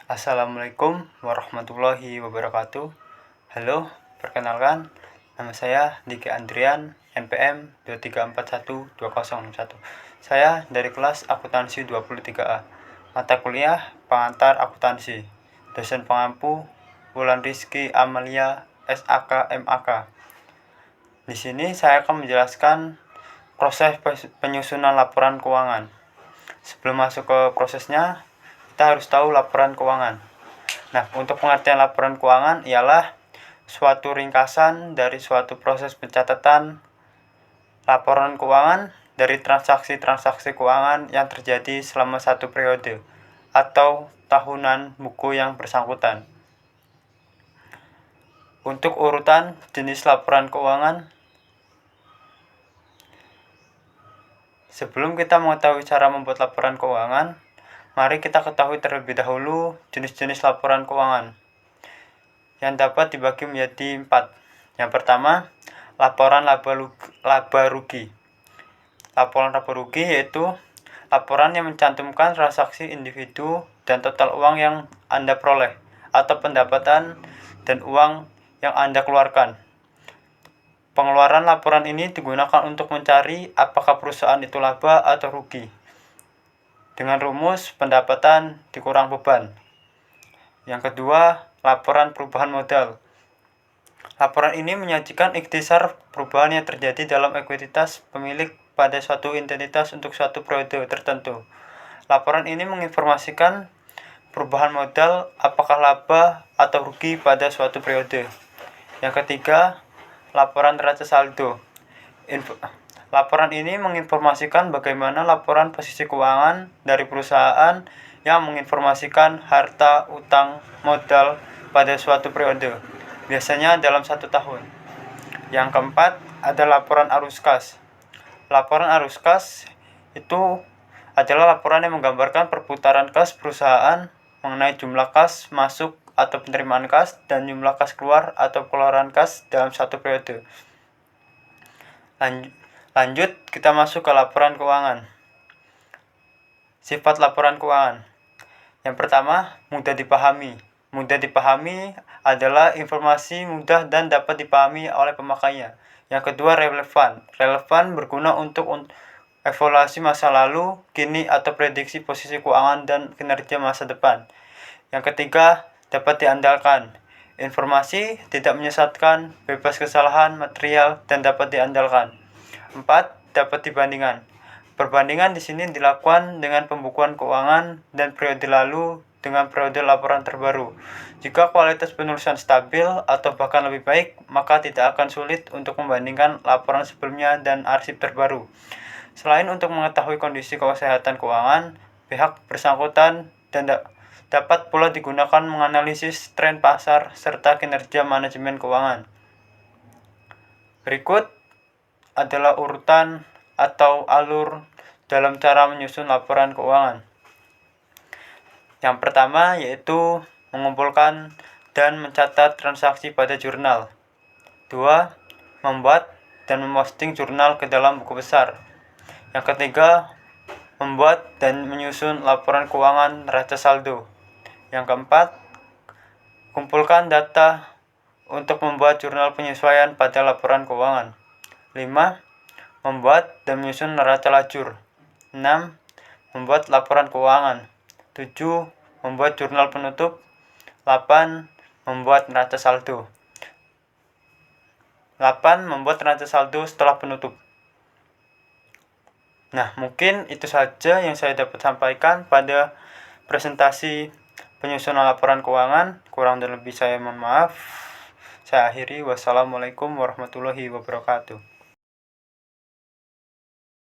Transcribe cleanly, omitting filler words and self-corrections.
Assalamualaikum warahmatullahi wabarakatuh. Halo, perkenalkan, nama saya Diki Andrian, NPM 23412061. Saya dari kelas akuntansi 23A. Mata kuliah pengantar akuntansi. Dosen pengampu Wulan Rizky Amalia SAK MAK. Di sini saya akan menjelaskan proses penyusunan laporan keuangan. Sebelum masuk ke prosesnya, kita harus tahu laporan keuangan. Nah, untuk pengertian laporan keuangan ialah suatu ringkasan dari suatu proses pencatatan laporan keuangan dari transaksi-transaksi keuangan yang terjadi selama satu periode atau tahunan buku yang bersangkutan. Untuk urutan jenis laporan keuangan, sebelum kita mengetahui cara membuat laporan keuangan, mari kita ketahui terlebih dahulu jenis-jenis laporan keuangan yang dapat dibagi menjadi 4. Yang pertama, laporan laba rugi. Laporan laba rugi yaitu laporan yang mencantumkan transaksi individu dan total uang yang Anda peroleh atau pendapatan dan uang yang Anda keluarkan. Pengeluaran laporan ini digunakan untuk mencari apakah perusahaan itu laba atau rugi, dengan rumus pendapatan dikurang beban. Yang kedua, laporan perubahan modal. Laporan ini menyajikan ikhtisar perubahan yang terjadi dalam ekuitas pemilik pada suatu entitas untuk suatu periode tertentu. Laporan ini menginformasikan perubahan modal apakah laba atau rugi pada suatu periode. Yang ketiga, laporan neraca saldo. Laporan ini menginformasikan bagaimana laporan posisi keuangan dari perusahaan yang menginformasikan harta, utang, modal pada suatu periode, biasanya dalam 1 tahun. Yang keempat, ada laporan arus kas. Laporan arus kas itu adalah laporan yang menggambarkan perputaran kas perusahaan mengenai jumlah kas masuk atau penerimaan kas dan jumlah kas keluar atau pengeluaran kas dalam satu periode. Lanjut, kita masuk ke laporan keuangan. Sifat laporan keuangan. Yang pertama, mudah dipahami. Mudah dipahami adalah informasi mudah dan dapat dipahami oleh pemakainya. Yang kedua, relevan. Relevan berguna untuk evaluasi masa lalu, kini, atau prediksi posisi keuangan dan kinerja masa depan. Yang ketiga, dapat diandalkan. Informasi tidak menyesatkan, bebas kesalahan material, dan dapat diandalkan. 4. Dapat dibandingkan. Perbandingan di sini dilakukan dengan pembukuan keuangan dan periode lalu dengan periode laporan terbaru. Jika kualitas penulisan stabil atau bahkan lebih baik, maka tidak akan sulit untuk membandingkan laporan sebelumnya dan arsip terbaru. Selain untuk mengetahui kondisi kesehatan keuangan, pihak bersangkutan dan dapat pula digunakan menganalisis tren pasar serta kinerja manajemen keuangan. Berikut adalah urutan atau alur dalam cara menyusun laporan keuangan. Yang pertama yaitu mengumpulkan dan mencatat transaksi pada jurnal. 2. Membuat dan memposting jurnal ke dalam buku besar. Yang ketiga, membuat dan menyusun laporan keuangan neraca saldo. Yang keempat, kumpulkan data untuk membuat jurnal penyesuaian pada laporan keuangan. 5. Membuat dan menyusun neraca lajur. 6. Membuat laporan keuangan. 7. Membuat jurnal penutup. 8. Membuat neraca saldo. 8. Membuat neraca saldo setelah penutup. Nah, mungkin itu saja yang saya dapat sampaikan pada presentasi penyusunan laporan keuangan. Kurang dan lebih saya mohon maaf. Saya akhiri. Wassalamualaikum warahmatullahi wabarakatuh.